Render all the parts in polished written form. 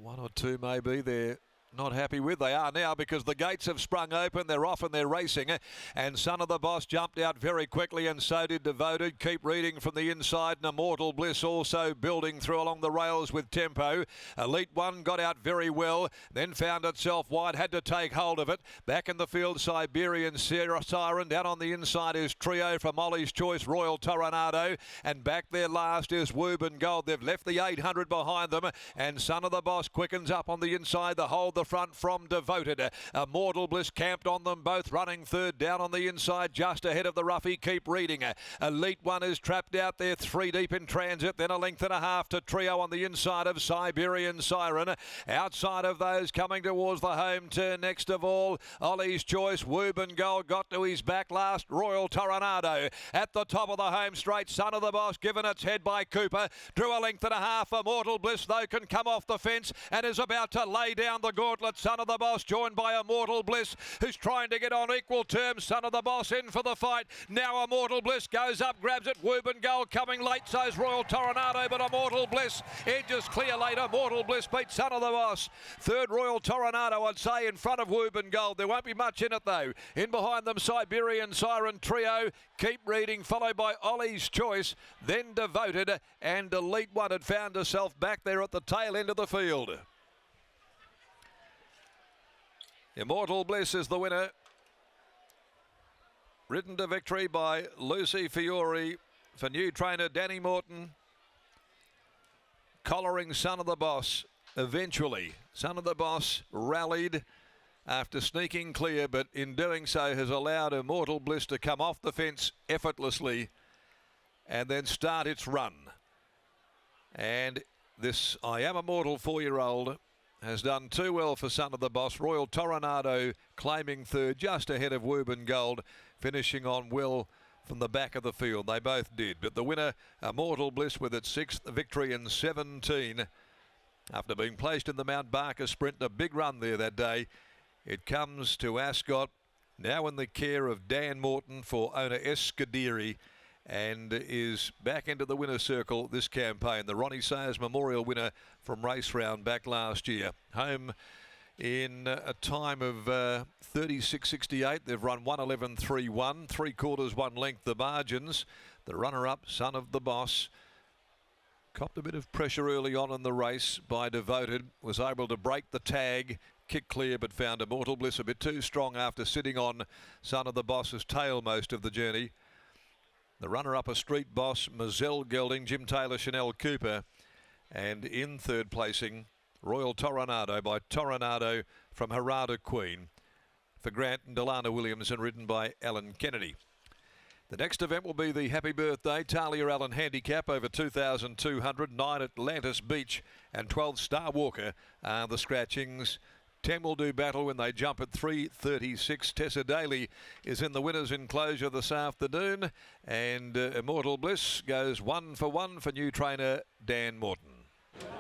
One or two maybe they're not happy with. They are now, because the gates have sprung open. They're off and they're racing. And Son of the Boss jumped out very quickly, and so did Devoted. Keep Reading from the inside, and Immortal Bliss also building through along the rails with tempo. Elite One got out very well, then found itself wide, had to take hold of it. Back in the field, Siberian Siren. Down on the inside is Trio from Ollie's Choice, Royal Tornado. And back there last is Woburn Gold. They've left the 800 behind them, and Son of the Boss quickens up on the inside. The hold the front from Devoted. Immortal Bliss camped on them both, running third. Down on the inside, just ahead of the roughie, Keep Reading. Elite One is trapped out there, 3 deep in transit, then a length and a half to Trio on the inside of Siberian Siren. Outside of those, coming towards the home turn, next of all, Ollie's Choice, Woburn Gold got to his back last, Royal Tornado. At the top of the home straight, Son of the Boss given its head by Cooper, drew a length and a half. Immortal Bliss though can come off the fence and is about to lay down the gauntlet. Son of the Boss joined by Immortal Bliss, who's trying to get on equal terms. Son of the Boss in for the fight. Now Immortal Bliss goes up, grabs it. Woburn Gold coming late, so's Royal Tornado, but Immortal Bliss edges clear late. Immortal Bliss beats Son of the Boss. Third, Royal Tornado, I'd say, in front of Woburn Gold. There won't be much in it though. In behind them, Siberian Siren, Trio, Keep Reading, followed by Ollie's Choice, then Devoted, and Elite One had found herself back there at the tail end of the field. Immortal Bliss is the winner. Ridden to victory by Lucy Fiore for new trainer Danny Morton. Collaring Son of the Boss eventually. Son of the Boss rallied after sneaking clear, but in doing so has allowed Immortal Bliss to come off the fence effortlessly and then start its run. And this I Am Immortal 4-year-old has done too well for Son of the Boss. Royal Tornado claiming third, just ahead of Woburn Gold, finishing on well from the back of the field. They both did, but the winner, Immortal Bliss, with its 6th victory in 17. After being placed in the Mount Barker Sprint, a big run there that day. It comes to Ascot, now in the care of Dan Morton for owner Escuderi, and is back into the winner's circle this campaign. The Ronnie Sayers Memorial winner from race round back last year. Home in a time of 36.68. They've run 1:11.31, 3/4 1 length the margins. The runner-up, Son of the Boss, copped a bit of pressure early on in the race by Devoted, was able to break the tag, kick clear, but found Immortal Bliss a bit too strong after sitting on Son of the Boss's tail most of the journey. The runner-up, a Street Boss, Mazel Gelding, Jim Taylor, Chanel Cooper. And in third placing, Royal Tornado by Tornado from Harada Queen for Grant and Delana Williams, and ridden by Alan Kennedy. The next event will be the Happy Birthday Talia Allen Handicap over 2,200, 9 Atlantis Beach and 12 Star Walker are the scratchings. 10 will do battle when they jump at 3:36. Tessa Daly is in the winner's enclosure this afternoon, and Immortal Bliss goes 1 for 1 for new trainer Dan Morton.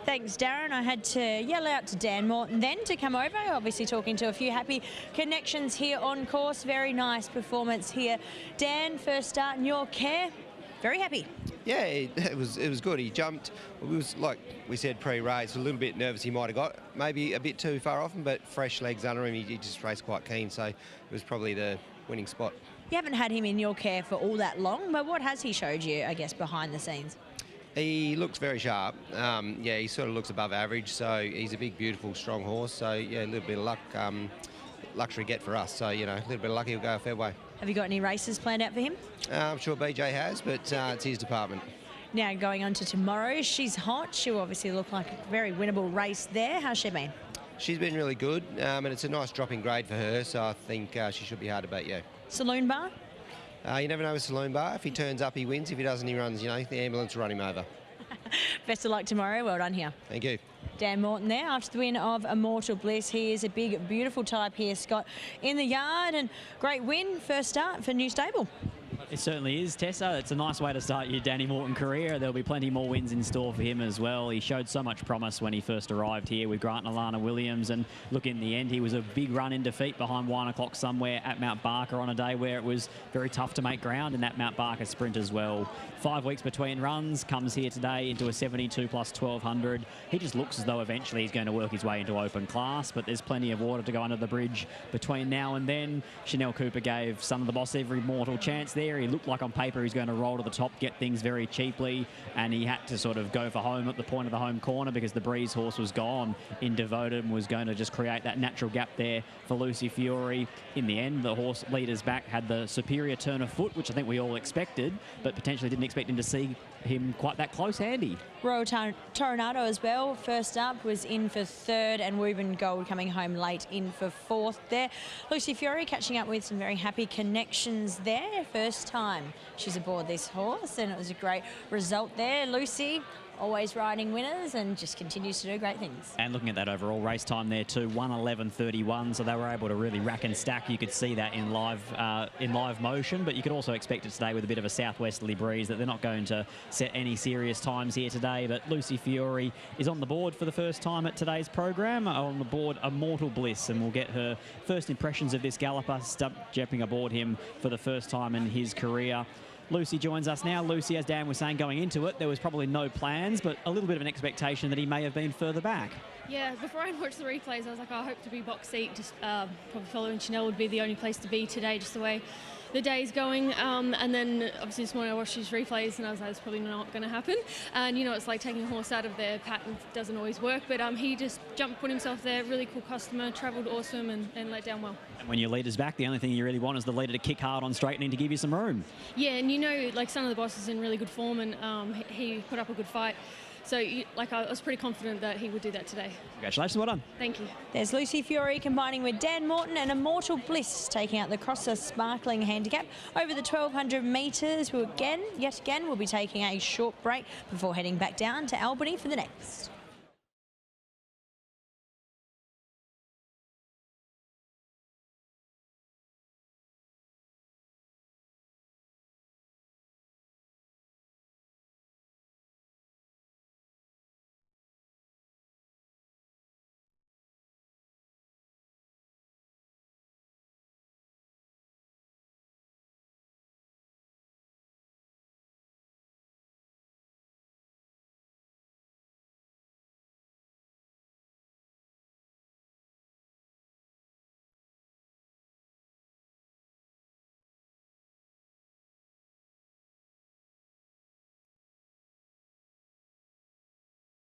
Thanks, Darren. I had to yell out to Dan Morton then to come over, obviously talking to a few happy connections here on course. Very nice performance here. Dan, first start in your care, very happy. Yeah, it was good. He jumped. It was like we said pre-race, a little bit nervous he might have got. Maybe a bit too far off him, but fresh legs under him. He just raced quite keen, so it was probably the winning spot. You haven't had him in your care for all that long, but what has he showed you, I guess, behind the scenes? He looks very sharp. Yeah, he sort of looks above average, so he's a big, beautiful, strong horse. So, yeah, a little bit of luck, luxury get for us. So, you know, a little bit of luck, he'll go a fair way. Have you got any races planned out for him? I'm sure BJ has, but it's his department. Now, going on to tomorrow, she's hot. She'll obviously look like a very winnable race there. How's she been? She's been really good, and it's a nice dropping grade for her, so I think she should be hard to beat, yeah. Saloon Bar? You never know with Saloon Bar. If he turns up, he wins. If he doesn't, he runs, you know, the ambulance will run him over. Best of luck tomorrow. Well done here. Thank you. Dan Morton there after the win of Immortal Bliss. He is a big, beautiful type here, Scott, in the yard, and great win, first start for new stable. It certainly is, Tessa. It's a nice way to start your Danny Morton career. There'll be plenty more wins in store for him as well. He showed so much promise when he first arrived here with Grant and Alana Williams, and look, in the end he was a big run in defeat behind 1 o'clock somewhere at Mount Barker on a day where it was very tough to make ground in that Mount Barker sprint as well. 5 weeks between runs, comes here today into a 72 plus 1200. He just looks as though eventually he's going to work his way into open class, but there's plenty of water to go under the bridge between now and then. Chanel Cooper gave Son of the Boss every mortal chance there. He looked like on paper he's going to roll to the top, get things very cheaply, and he had to sort of go for home at the point of the home corner because the Breeze horse was gone in Devoted and was going to just create that natural gap there for Lucy Fury. In the end, the horse leader's back had the superior turn of foot, which I think we all expected, but potentially didn't expect him to see him quite that close, Andy. Royal Toronado as well, first up, was in for third, and Woburn Gold coming home late in for fourth there. Lucy Fury catching up with some very happy connections there. First time she's aboard this horse, and it was a great result there. Lucy always riding winners and just continues to do great things. And looking at that overall race time there too, 1:11.31, so they were able to really rack and stack. You could see that in live motion, but you could also expect it today with a bit of a southwesterly breeze that they're not going to set any serious times here today. But Lucy Fury is on the board for the first time at today's program, on the board Immortal Bliss, and we'll get her first impressions of this galloper jumping aboard him for the first time in his career. Lucy joins us now. Lucy, as Dan was saying going into it, there was probably no plans, but a little bit of an expectation that he may have been further back. Yeah, before I watched the replays, I was like, I hope to be box seat. Just probably following Chanel would be the only place to be today, just the way the day's going. And then obviously this morning I watched his replays and I was like, it's probably not going to happen. And you know, it's like taking a horse out of their pattern doesn't always work, but he just jumped, put himself there, really cool customer, travelled awesome and let down well. And when your leader's back, the only thing you really want is the leader to kick hard on straightening to give you some room. Yeah, and you know, like Son of the Boss is in really good form, and he put up a good fight. So, I was pretty confident that he would do that today. Congratulations, well done. Thank you. There's Lucy Fury combining with Dan Morton and Immortal Bliss taking out the Crosser Sparkling Handicap over the 1200 metres. Yet again, we'll be taking a short break before heading back down to Albany for the next.